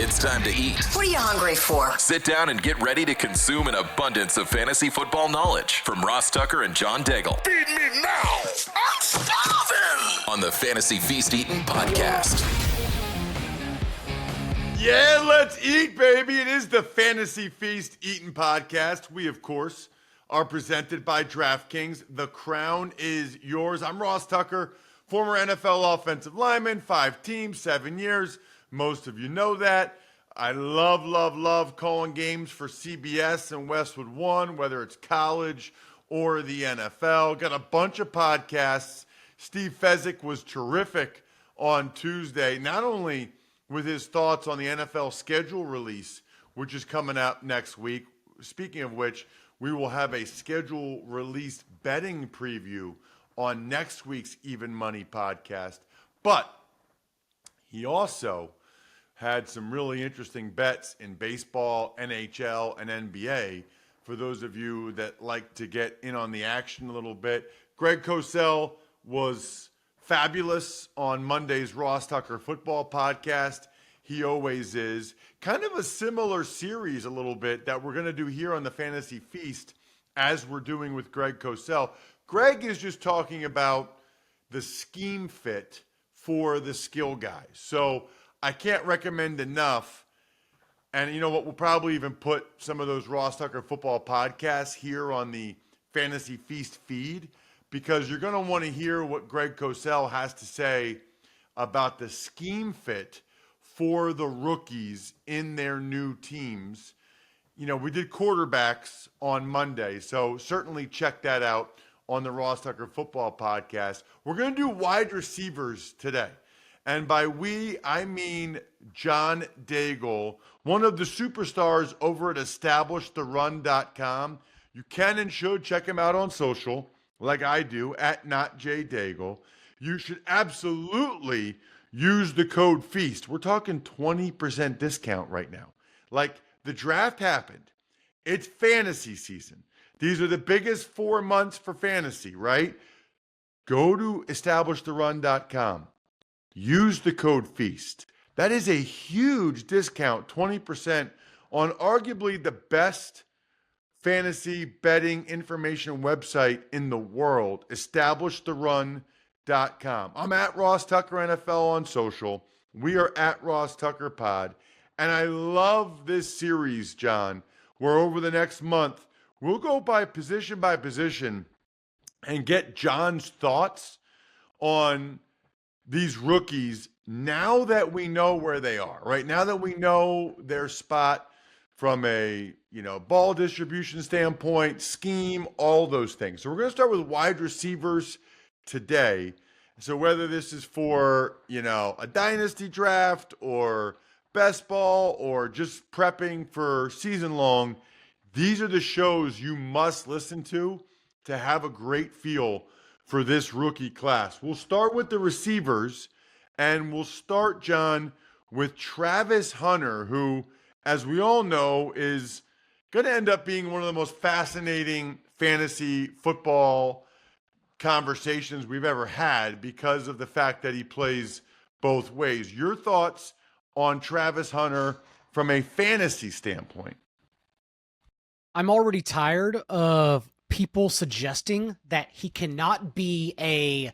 It's time to eat. What are you hungry for? Sit down and get ready to consume an abundance of fantasy football knowledge from Ross Tucker and John Daigle. Feed me now. I'm starving. On the Fantasy Feast Eatin' podcast. Yeah, let's eat, baby. It is the Fantasy Feast Eatin' podcast. We, of course, are presented by DraftKings. The crown is yours. I'm Ross Tucker, former NFL offensive lineman, 5 teams, 7 years. Most of you know that. I love calling games for CBS and Westwood One, whether it's college or the NFL. Got a bunch of podcasts. Steve Fezzik was terrific on Tuesday, not only with his thoughts on the NFL schedule release, which is coming out next week. Speaking of which, we will have a schedule release betting preview on next week's Even Money podcast. But he also had some really interesting bets in baseball, NHL, and NBA. For those of you that like to get in on the action a little bit, Greg Cosell was fabulous on Monday's Ross Tucker Football podcast. He always is. Kind of a similar series a little bit that we're going to do here on the Fantasy Feast as we're doing with Greg Cosell. Greg is just talking about the scheme fit for the skill guys. So I can't recommend enough. And you know what? We'll probably even put some of those Ross Tucker Football podcasts here on the Fantasy Feast feed, because you're going to want to hear what Greg Cosell has to say about the scheme fit for the rookies in their new teams. You know, we did quarterbacks on Monday, so certainly check that out on the Ross Tucker Football podcast. We're going to do wide receivers today. And by we, I mean John Daigle, one of the superstars over at EstablishTheRun.com. You can and should check him out on social, like I do, at NotJDaigle. You should absolutely use the code FEAST. We're talking 20% discount right now. Like, the draft happened. It's fantasy season. These are the biggest 4 months for fantasy, right? Go to EstablishTheRun.com. Use the code FEAST. That is a huge discount, 20% on arguably the best fantasy betting information website in the world, EstablishTheRun.com. I'm at Ross Tucker NFL on social. We are at Ross Tucker Pod. And I love this series, John, where over the next month, we'll go by position and get John's thoughts on these rookies now that we know where they are, right? Now that we know their spot from a, ball distribution standpoint, scheme, all those things. So we're going to start with wide receivers today. So whether this is for, a dynasty draft or best ball or just prepping for season long, these are the shows you must listen to have a great feel for this rookie class. We'll start with the receivers, and we'll start, John, with Travis Hunter, who, as we all know, is going to end up being one of the most fascinating fantasy football conversations we've ever had because of the fact that he plays both ways. Your thoughts on Travis Hunter from a fantasy standpoint? I'm already tired of people suggesting that he cannot be a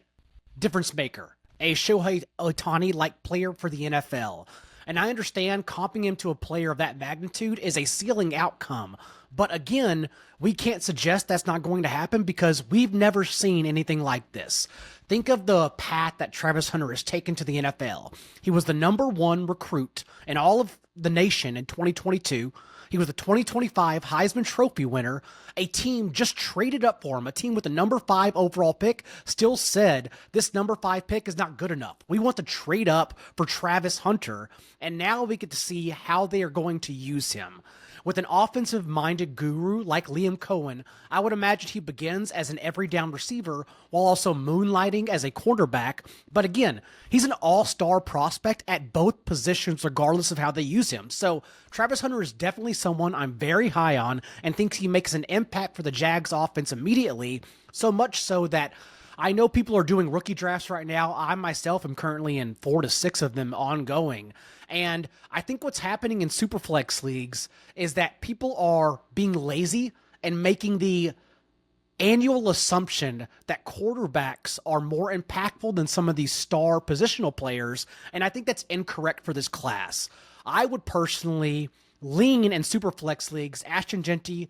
difference maker, a Shohei Ohtani-like player for the NFL. And I understand comping him to a player of that magnitude is a ceiling outcome. But again, we can't suggest that's not going to happen because we've never seen anything like this. Think of the path that Travis Hunter has taken to the NFL. He was the number 1 recruit in all of the nation in 2022. He was the 2025 Heisman Trophy winner. A team just traded up for him. A team with the number 5 overall pick still said, this number 5 pick is not good enough. We want to trade up for Travis Hunter. And now we get to see how they are going to use him. With an offensive-minded guru like Liam Cohen, I would imagine he begins as an every-down receiver while also moonlighting as a quarterback. But again, he's an all-star prospect at both positions regardless of how they use him. So Travis Hunter is definitely someone I'm very high on and thinks he makes an impact for the Jags offense immediately, so much so that I know people are doing rookie drafts right now. I myself am currently in 4 to 6 of them ongoing. And I think what's happening in Superflex leagues is that people are being lazy and making the annual assumption that quarterbacks are more impactful than some of these star positional players, and I think that's incorrect for this class. I would personally lean in Superflex leagues, Ashton Genty,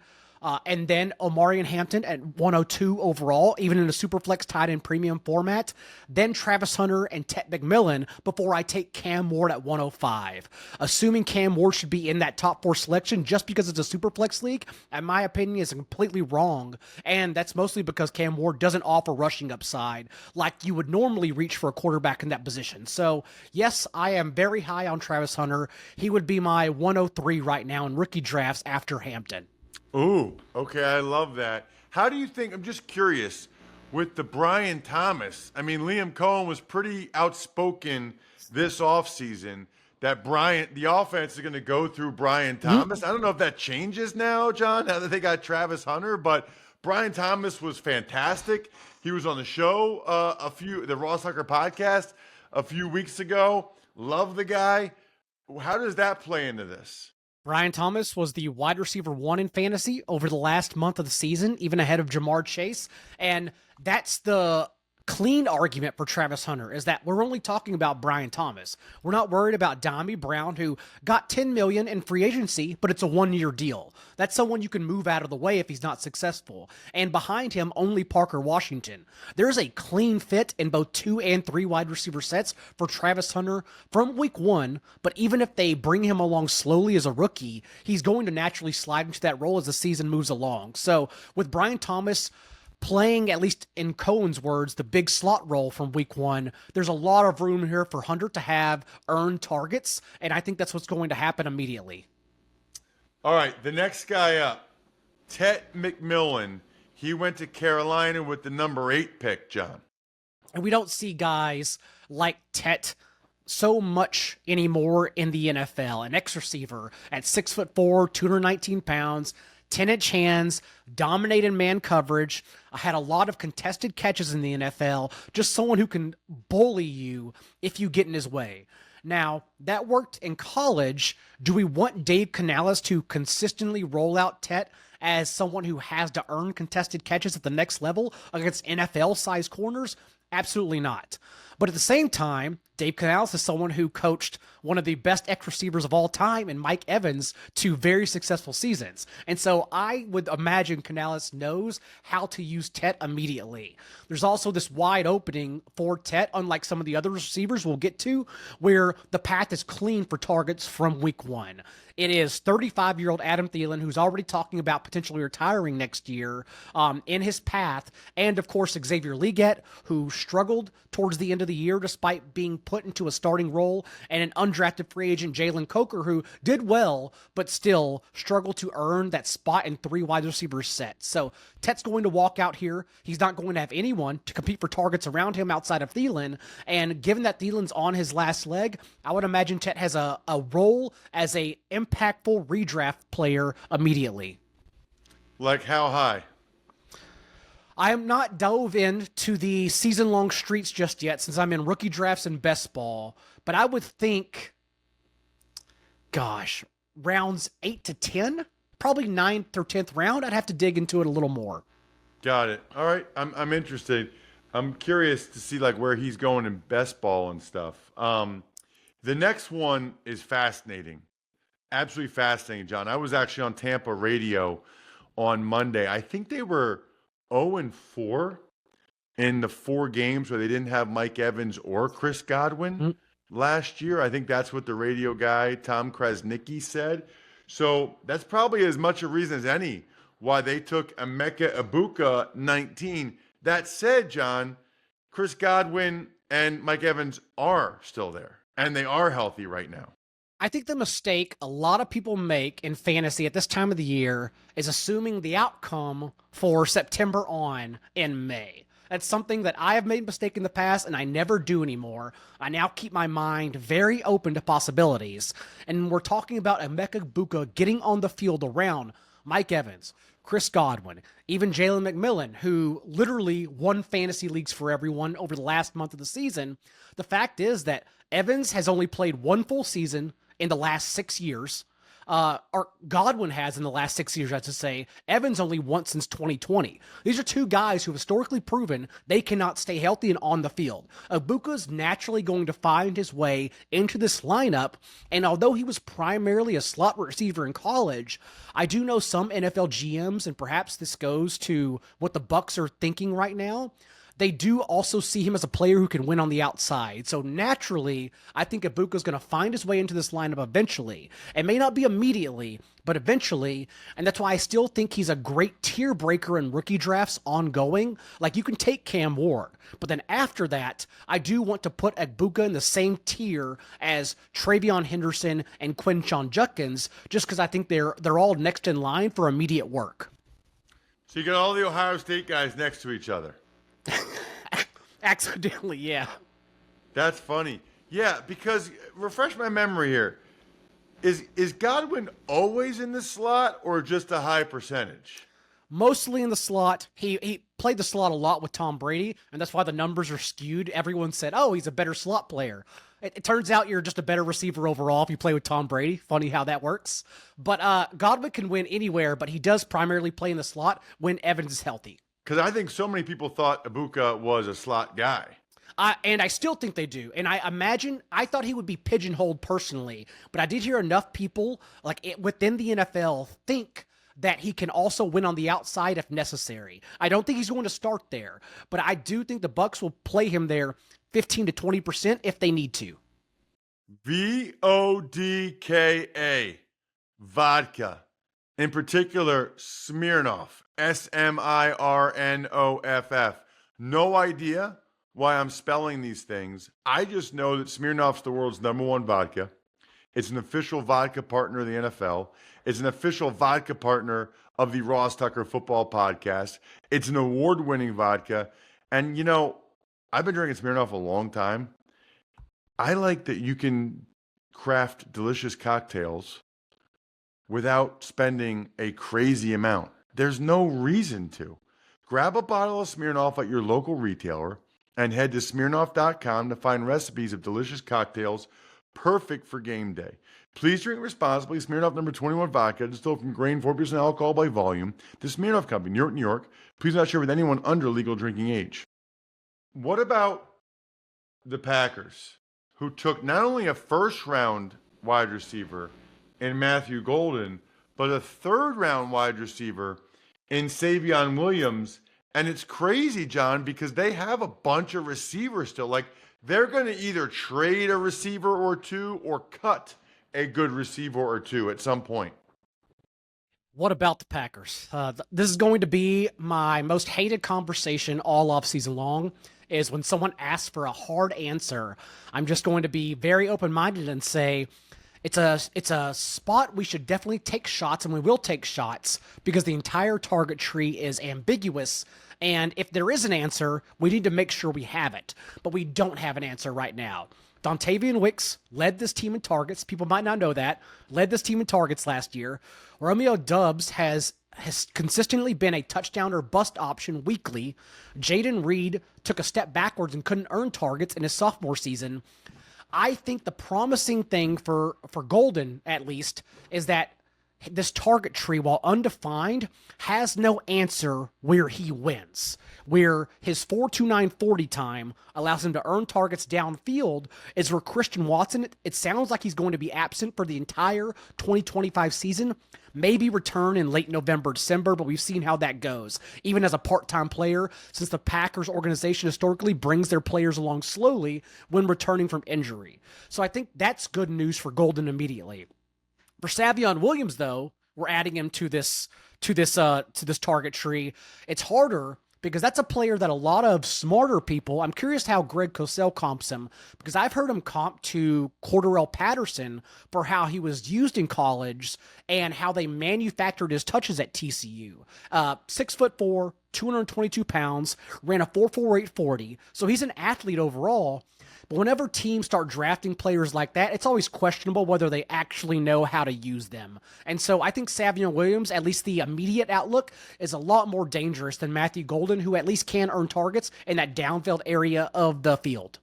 and then Omarion Hampton at 102 overall, even in a Superflex tight end premium format. Then Travis Hunter and Tet McMillan before I take Cam Ward at 105. Assuming Cam Ward should be in that top 4 selection just because it's a Superflex league, in my opinion, is completely wrong. And that's mostly because Cam Ward doesn't offer rushing upside like you would normally reach for a quarterback in that position. So, yes, I am very high on Travis Hunter. He would be my 103 right now in rookie drafts after Hampton. Ooh, okay, I love that. How do you think, I'm just curious, with the Brian Thomas, I mean, Liam Cohen was pretty outspoken this offseason that the offense is going to go through Brian Thomas. I don't know if that changes now, John, now that they got Travis Hunter, but Brian Thomas was fantastic. He was on the show, the Raw Sucker podcast a few weeks ago. Love the guy. How does that play into this? Brian Thomas was the wide receiver 1 in fantasy over the last month of the season, even ahead of Jamar Chase. And that's the clean argument for Travis Hunter, is that we're only talking about Brian Thomas. We're not worried about Dami Brown, who got $10 million in free agency, but it's a 1-year deal. That's someone you can move out of the way if he's not successful. And behind him, only Parker Washington. There's a clean fit in both 2 and 3 wide receiver sets for Travis Hunter from week 1, but even if they bring him along slowly as a rookie, he's going to naturally slide into that role as the season moves along. So with Brian Thomas playing, at least in Cohen's words, the big slot role from week 1, there's a lot of room here for Hunter to have earned targets, and I think that's what's going to happen immediately. All right, the next guy up, Tet McMillan. He went to Carolina with the number 8 pick, John. And we don't see guys like Tet so much anymore in the NFL. An ex-receiver at 6'4", 219 pounds, 10-inch hands, dominated man coverage, had a lot of contested catches in the NFL, just someone who can bully you if you get in his way. Now, that worked in college. Do we want Dave Canales to consistently roll out Tet as someone who has to earn contested catches at the next level against NFL-sized corners? Absolutely not. But at the same time, Dave Canales is someone who coached one of the best ex-receivers of all time in Mike Evans to very successful seasons. And so I would imagine Canales knows how to use Tet immediately. There's also this wide opening for Tet, unlike some of the other receivers we'll get to, where the path is clean for targets from week 1. It is 35-year-old Adam Thielen, who's already talking about potentially retiring next year, in his path. And, of course, Xavier Legette, who struggled towards the end of the year despite being put into a starting role, and an undrafted free agent, Jaylen Coker, who did well, but still struggled to earn that spot in 3 wide receiver sets. So Tet's going to walk out here. He's not going to have anyone to compete for targets around him outside of Thielen. And given that Thielen's on his last leg, I would imagine Tet has a role as a impactful redraft player immediately. Like how high? I am not dove into the season-long streets just yet since I'm in rookie drafts and best ball, but I would think, rounds 8 to 10, probably 9th or 10th round. I'd have to dig into it a little more. Got it. All right, I'm interested. I'm curious to see like where he's going in best ball and stuff. The next one is fascinating. Absolutely fascinating, John. I was actually on Tampa radio on Monday. I think they were 0-4 in the 4 games where they didn't have Mike Evans or Chris Godwin last year. I think that's what the radio guy, Tom Krasnicki, said. So that's probably as much a reason as any why they took Emeka Egbuka 19. That said, John, Chris Godwin and Mike Evans are still there, and they are healthy right now. I think the mistake a lot of people make in fantasy at this time of the year is assuming the outcome for September on in May. That's something that I have made a mistake in the past, and I never do anymore. I now keep my mind very open to possibilities. And we're talking about Emeka Egbuka getting on the field around Mike Evans, Chris Godwin, even Jaylen McMillan, who literally won fantasy leagues for everyone over the last month of the season. The fact is that Evans has only played one full season in the last 6 years. Or Godwin has in the last 6 years, I should say. Evans only once since 2020. These are two guys who have historically proven they cannot stay healthy and on the field. Egbuka's naturally going to find his way into this lineup, and although he was primarily a slot receiver in college, I do know some NFL GMs, and perhaps this goes to what the Bucs are thinking right now. They do also see him as a player who can win on the outside. So naturally, I think Egbuka is going to find his way into this lineup eventually. It may not be immediately, but eventually. And that's why I still think he's a great tier breaker in rookie drafts ongoing. Like, you can take Cam Ward, but then after that, I do want to put Egbuka in the same tier as Travion Henderson and Quinshon Judkins, just because I think they're all next in line for immediate work. So you got all the Ohio State guys next to each other. Accidentally, yeah. That's funny. Yeah, because refresh my memory here. Is Godwin always in the slot or just a high percentage? Mostly in the slot. He played the slot a lot with Tom Brady, and that's why the numbers are skewed. Everyone said, oh, he's a better slot player. It turns out you're just a better receiver overall if you play with Tom Brady. Funny how that works. But Godwin can win anywhere, but he does primarily play in the slot when Evans is healthy. Because I think so many people thought Egbuka was a slot guy. And I still think they do. And I thought he would be pigeonholed personally, but I did hear enough people within the NFL think that he can also win on the outside if necessary. I don't think he's going to start there, but I do think the Bucs will play him there 15 to 20% if they need to. VODKA, vodka. In particular, Smirnoff, Smirnoff. No idea why I'm spelling these things. I just know that Smirnoff's the world's #1 vodka. It's an official vodka partner of the NFL. It's an official vodka partner of the Ross Tucker Football Podcast. It's an award-winning vodka. And, you know, I've been drinking Smirnoff a long time. I like that you can craft delicious cocktails without spending a crazy amount. There's no reason to. Grab a bottle of Smirnoff at your local retailer and head to Smirnoff.com to find recipes of delicious cocktails perfect for game day. Please drink responsibly. Smirnoff number 21 vodka, distilled from grain, 4% alcohol by volume. The Smirnoff Company, New York, New York. Please not share with anyone under legal drinking age. What about the Packers, who took not only a first-round wide receiver in Matthew Golden, but a third-round wide receiver in Savion Williams? And it's crazy, John, because they have a bunch of receivers still. Like, they're going to either trade a receiver or two or cut a good receiver or two at some point. What about the Packers? This is going to be my most hated conversation all offseason long, is when someone asks for a hard answer. I'm just going to be very open-minded and say, It's a spot we should definitely take shots, and we will take shots because the entire target tree is ambiguous. And if there is an answer, we need to make sure we have it. But we don't have an answer right now. Dontavian Wicks led this team in targets. People might not know that. Led this team in targets last year. Romeo Doubs has consistently been a touchdown or bust option weekly. Jayden Reed took a step backwards and couldn't earn targets in his sophomore season. I think the promising thing for Golden, at least, is that this target tree, while undefined, has no answer where he wins. Where his 4.29 40 time allows him to earn targets downfield is where Christian Watson, it sounds like he's going to be absent for the entire 2025 season. Maybe return in late November, December, but we've seen how that goes. Even as a part-time player, since the Packers organization historically brings their players along slowly when returning from injury. So I think that's good news for Golden immediately. For Savion Williams, though, we're adding him to this target tree. It's harder because that's a player that a lot of smarter people, I'm curious how Greg Cosell comps him, because I've heard him comp to Cordarrelle Patterson for how he was used in college and how they manufactured his touches at TCU. 6'4", 222 pounds, ran a 4.48 40, so he's an athlete overall. But whenever teams start drafting players like that, it's always questionable whether they actually know how to use them. And so I think Savion Williams, at least the immediate outlook, is a lot more dangerous than Matthew Golden, who at least can earn targets in that downfield area of the field.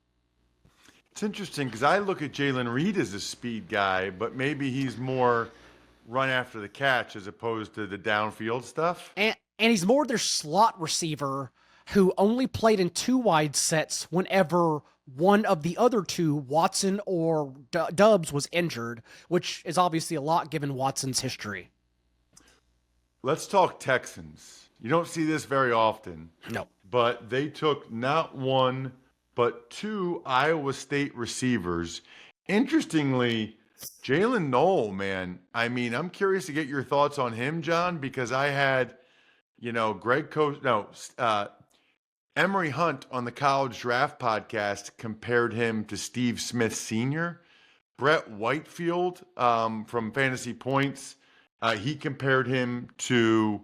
It's interesting because I look at Jaylen Reed as a speed guy, but maybe he's more run after the catch as opposed to the downfield stuff. And he's more their slot receiver who only played in 2 wide sets whenever one of the other 2, Watson or Dubs, was injured, which is obviously a lot given Watson's history. Let's talk Texans. You don't see this very often. No. But they took not 1, but 2 Iowa State receivers. Interestingly, Jaylin Noel, man, I mean, I'm curious to get your thoughts on him, John, because I had, Emory Hunt on the College Draft podcast compared him to Steve Smith Sr. Brett Whitefield from Fantasy Points, he compared him to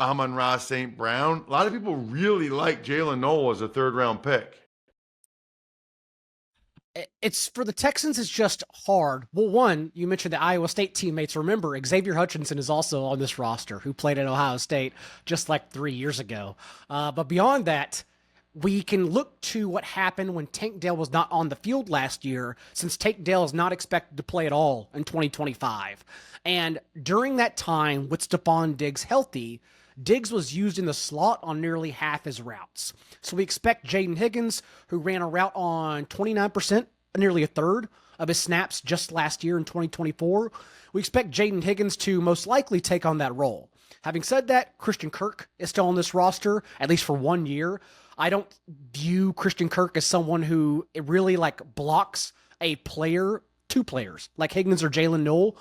Amon-Ra St. Brown. A lot of people really like Jaylin Noel as a 3rd-round pick. It's for the Texans, it's just hard. Well, one, you mentioned the Iowa State teammates. Remember, Xavier Hutchinson is also on this roster, who played at Ohio State just like 3 years ago. But beyond that, we can look to what happened when Tank Dell was not on the field last year, since Tank Dell is not expected to play at all in 2025. And during that time, with Stephon Diggs healthy, Diggs was used in the slot on nearly half his routes. So we expect Jayden Higgins, who ran a route on 29%, nearly a third of his snaps just last year in 2024. We expect Jayden Higgins to most likely take on that role. Having said that, Christian Kirk is still on this roster, at least for 1 year. I don't view Christian Kirk as someone who really blocks a player, 2 players, like Higgins or Jaylin Noel,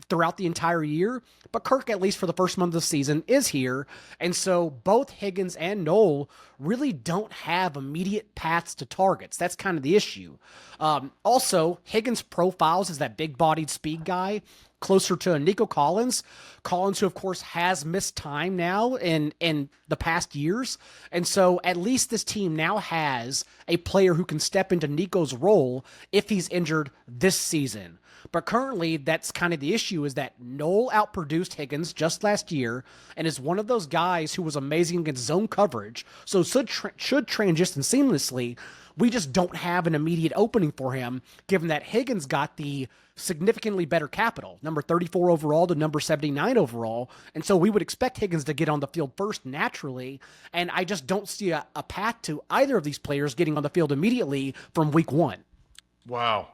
throughout the entire year, but Kirk, at least for the first month of the season, is here, and so both Higgins and Noel really don't have immediate paths to targets. That's kind of the issue. Also, Higgins profiles as that big-bodied speed guy, closer to Nico Collins, who of course has missed time now in the past years, and so at least this team now has a player who can step into Nico's role if he's injured this season. But currently, that's kind of the issue, is that Noel outproduced Higgins just last year and is one of those guys who was amazing against zone coverage, so should transition seamlessly. We just don't have an immediate opening for him, given that Higgins got the significantly better capital, number 34 overall to number 79 overall, and so we would expect Higgins to get on the field first naturally, and I just don't see a path to either of these players getting on the field immediately from week 1. Wow.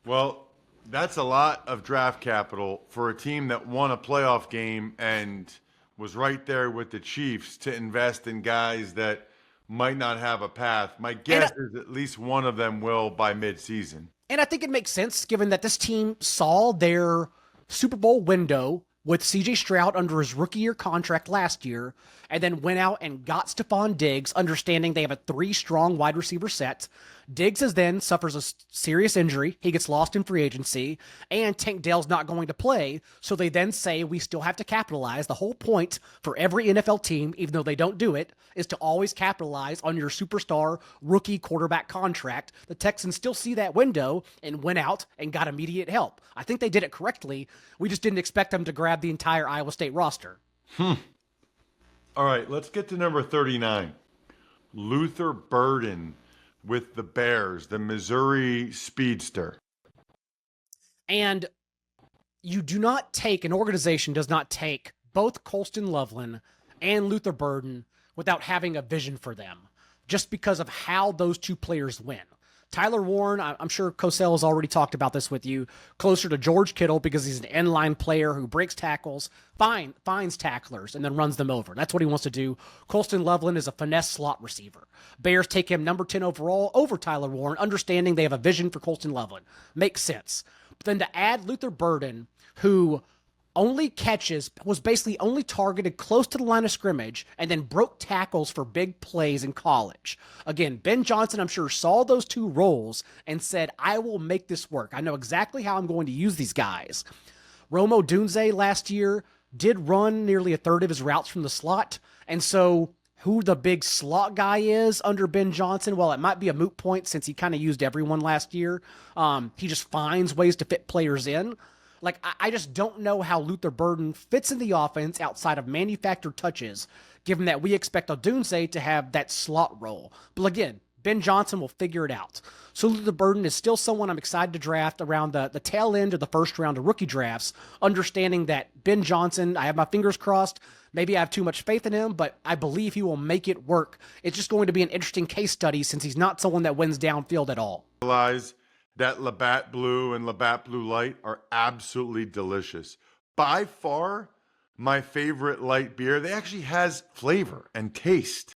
Well, that's a lot of draft capital for a team that won a playoff game and was right there with the Chiefs to invest in guys that might not have a path. My guess is at least one of them will by midseason. And I think it makes sense, given that this team saw their Super Bowl window with C.J. Stroud under his rookie year contract last year, and then went out and got Stephon Diggs, understanding they have a 3-strong wide receiver set. Diggs then suffers a serious injury. He gets lost in free agency, and Tank Dell's not going to play, so they then say we still have to capitalize. The whole point for every NFL team, even though they don't do it, is to always capitalize on your superstar rookie quarterback contract. The Texans still see that window and went out and got immediate help. I think they did it correctly. We just didn't expect them to grab the entire Iowa State roster. All right, let's get to number 39. Luther Burden with the Bears, the Missouri speedster. And you do not take, an organization does not take both Colston Loveland and Luther Burden without having a vision for them, just because of how those 2 players win. Tyler Warren, I'm sure Cosell has already talked about this with you, closer to George Kittle because he's an end-line player who breaks tackles, finds tacklers, and then runs them over. That's what he wants to do. Colston Loveland is a finesse slot receiver. Bears take him number 10 overall over Tyler Warren, understanding they have a vision for Colston Loveland. Makes sense. But then to add Luther Burden, who was basically only targeted close to the line of scrimmage and then broke tackles for big plays in college. Again, Ben Johnson, I'm sure, saw those 2 roles and said, I will make this work. I know exactly how I'm going to use these guys. Rome Odunze last year did run nearly a third of his routes from the slot, and so who the big slot guy is under Ben Johnson, well, it might be a moot point since he kind of used everyone last year. He just finds ways to fit players in. Like, I just don't know how Luther Burden fits in the offense outside of manufactured touches, given that we expect Odunze to have that slot role. But again, Ben Johnson will figure it out. So Luther Burden is still someone I'm excited to draft around the tail end of the first round of rookie drafts, understanding that Ben Johnson, I have my fingers crossed, maybe I have too much faith in him, but I believe he will make it work. It's just going to be an interesting case study since he's not someone that wins downfield at all. Realize that Labatt Blue and Labatt Blue Light are absolutely delicious. By far, my favorite light beer. They actually has flavor and taste.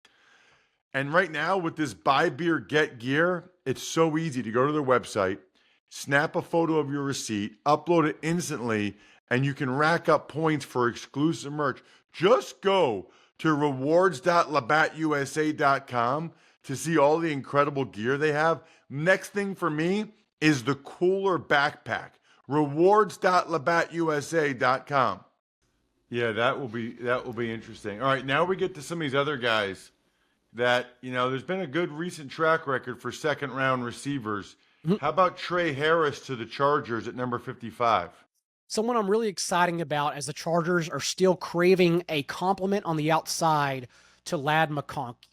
And right now with this buy beer, get gear, it's so easy to go to their website, snap a photo of your receipt, upload it instantly, and you can rack up points for exclusive merch. Just go to rewards.labattusa.com to see all the incredible gear they have. Next thing for me is the cooler backpack. Rewards.labattusa.com. Yeah, that will be interesting. All right, now we get to some of these other guys that, there's been a good recent track record for second round receivers. How about Trey Harris to the Chargers at number 55? Someone I'm really excited about as the Chargers are still craving a compliment on the outside to Ladd McConkey.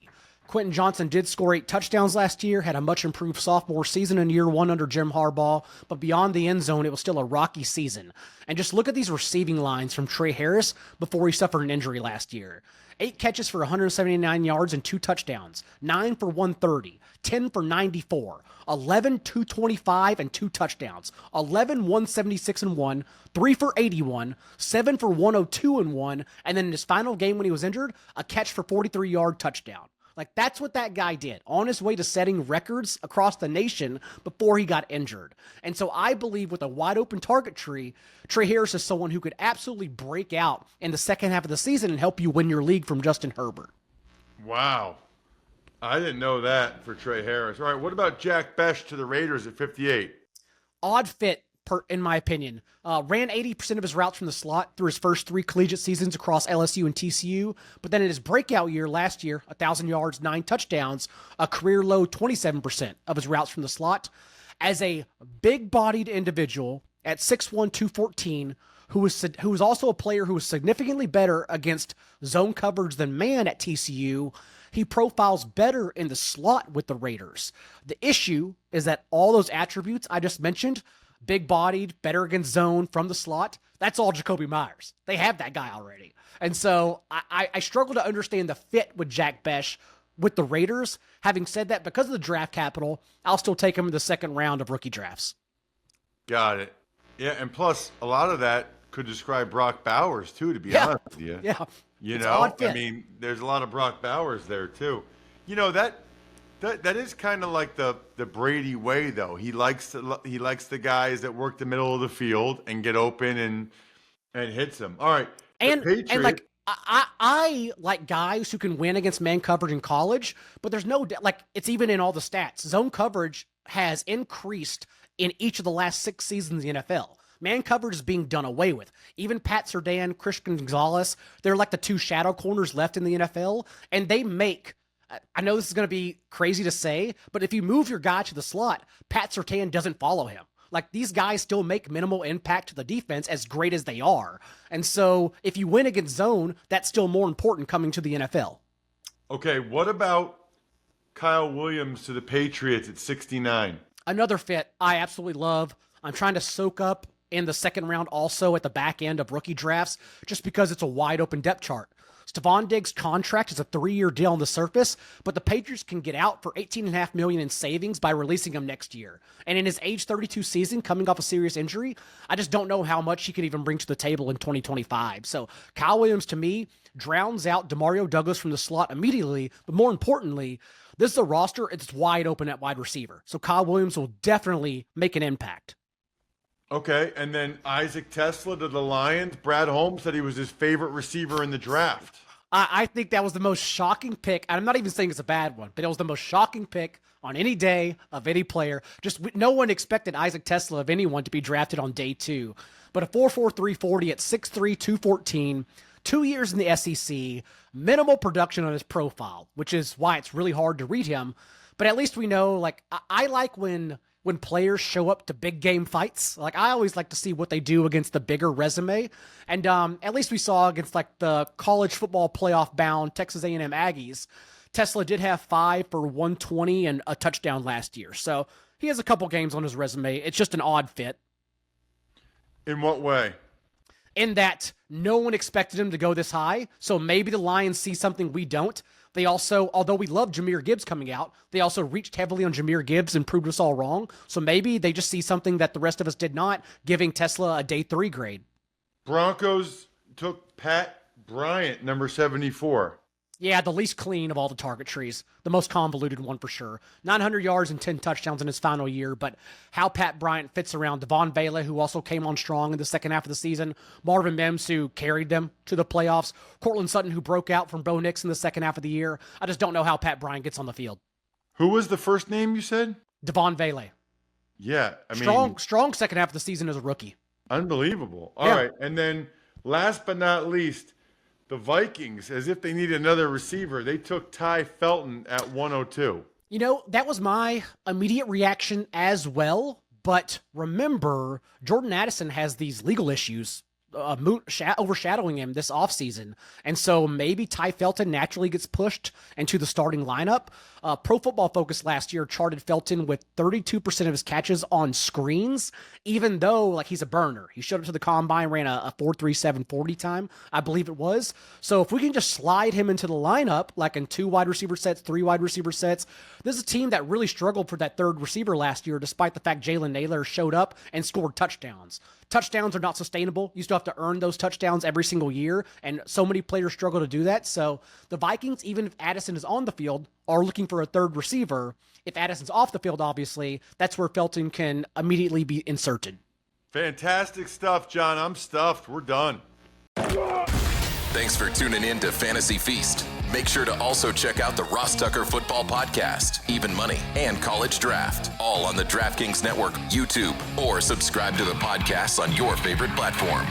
Quentin Johnson did score 8 touchdowns last year, had a much improved sophomore season in year 1 under Jim Harbaugh, but beyond the end zone, it was still a rocky season. And just look at these receiving lines from Trey Harris before he suffered an injury last year. 8 catches for 179 yards and 2 touchdowns, 9 for 130, 10 for 94, 11 225 and 2 touchdowns, 11 176 and 1, 3 for 81, 7 for 102 and 1, and then in his final game when he was injured, a catch for 43-yard touchdown. Like, that's what that guy did, on his way to setting records across the nation before he got injured. And so I believe with a wide-open target tree, Trey Harris is someone who could absolutely break out in the second half of the season and help you win your league from Justin Herbert. Wow. I didn't know that for Trey Harris. All right, what about Jack Bech to the Raiders at 58? Odd fit, in my opinion. Ran 80% of his routes from the slot through his first 3 collegiate seasons across LSU and TCU, but then in his breakout year last year, 1,000 yards, 9 touchdowns, a career low 27% of his routes from the slot. As a big-bodied individual at 6'1", 214, who was also a player who was significantly better against zone coverage than man at TCU, he profiles better in the slot with the Raiders. The issue is that all those attributes I just mentioned, big-bodied, better against zone from the slot, that's all Jakobi Meyers. They have that guy already. And so I struggle to understand the fit with Jack Bech with the Raiders. Having said that, because of the draft capital, I'll still take him in the second round of rookie drafts. Got it. Yeah, and plus, a lot of that could describe Brock Bowers, too, to be honest with you. Yeah. I mean, there's a lot of Brock Bowers there, too. That is kind of like the Brady way, though. He likes the guys that work the middle of the field and get open and hits them. All right, and like I like guys who can win against man coverage in college, but there's no it's even in all the stats. Zone coverage has increased in each of the last 6 seasons in the NFL. Man coverage is being done away with. Even Pat Surtain, Christian Gonzalez, they're like the 2 shadow corners left in the NFL, and they make. I know this is going to be crazy to say, but if you move your guy to the slot, Pat Surtain doesn't follow him. Like, these guys still make minimal impact to the defense as great as they are. And so if you win against zone, that's still more important coming to the NFL. Okay, what about Kyle Williams to the Patriots at 69? Another fit I absolutely love. I'm trying to soak up in the second round also at the back end of rookie drafts just because it's a wide open depth chart. Stephon Diggs' contract is a 3-year deal on the surface, but the Patriots can get out for $18.5 million in savings by releasing him next year. And in his age 32 season, coming off a serious injury, I just don't know how much he could even bring to the table in 2025. So Kyle Williams, to me, drowns out Demario Douglas from the slot immediately, but more importantly, this is a roster, it's wide open at wide receiver. So Kyle Williams will definitely make an impact. Okay, and then Isaac TeSlaa to the Lions. Brad Holmes said he was his favorite receiver in the draft. I think that was the most shocking pick. I'm not even saying it's a bad one, but it was the most shocking pick on any day of any player. Just no one expected Isaac TeSlaa of anyone to be drafted on day 2. But a 4.43 40 at 6'3", 214, 2 years in the SEC, minimal production on his profile, which is why it's really hard to read him. But at least we know, like, I like when players show up to big game fights. Like, I always like to see what they do against the bigger resume. And at least we saw against, like, the college football playoff bound Texas A&M Aggies, TeSlaa did have 5 for 120 and a touchdown last year. So he has a couple games on his resume. It's just an odd fit. In what way? In that no one expected him to go this high, so maybe the Lions see something we don't. They also, although we love Jahmyr Gibbs coming out, they also reached heavily on Jahmyr Gibbs and proved us all wrong. So maybe they just see something that the rest of us did not, giving TeSlaa a day 3 grade. Broncos took Pat Bryant, number 74. Yeah, the least clean of all the target trees. The most convoluted one for sure. 900 yards and 10 touchdowns in his final year, but how Pat Bryant fits around Devon Bailey, who also came on strong in the second half of the season, Marvin Mims, who carried them to the playoffs, Cortland Sutton, who broke out from Bo Nix in the second half of the year. I just don't know how Pat Bryant gets on the field. Who was the first name you said? Devon Bailey. Yeah, I mean... Strong second half of the season as a rookie. Unbelievable. All right, and then last but not least, the Vikings, as if they need another receiver, they took Felton at 102. You know, that was my immediate reaction as well. But remember, Jordan Addison has these legal issues overshadowing him this offseason. And so maybe Felton naturally gets pushed into the starting lineup. Pro Football Focus last year charted Felton with 32% of his catches on screens, even though, like, he's a burner. He showed up to the combine, ran a 4.37 40 time, I believe it was. So if we can just slide him into the lineup, like in 2 wide receiver sets, 3 wide receiver sets, this is a team that really struggled for that third receiver last year, despite the fact Jaylin Naylor showed up and scored touchdowns. Touchdowns are not sustainable. You still have to earn those touchdowns every single year, and so many players struggle to do that. So the Vikings, even if Addison is on the field, are looking for a third receiver. If Addison's off the field, obviously, that's where Felton can immediately be inserted. Fantastic stuff, John. I'm stuffed. We're done. Thanks for tuning in to Fantasy Feast. Make sure to also check out the Ross Tucker Football Podcast, Even Money, and College Draft, all on the DraftKings Network, YouTube, or subscribe to the podcasts on your favorite platform.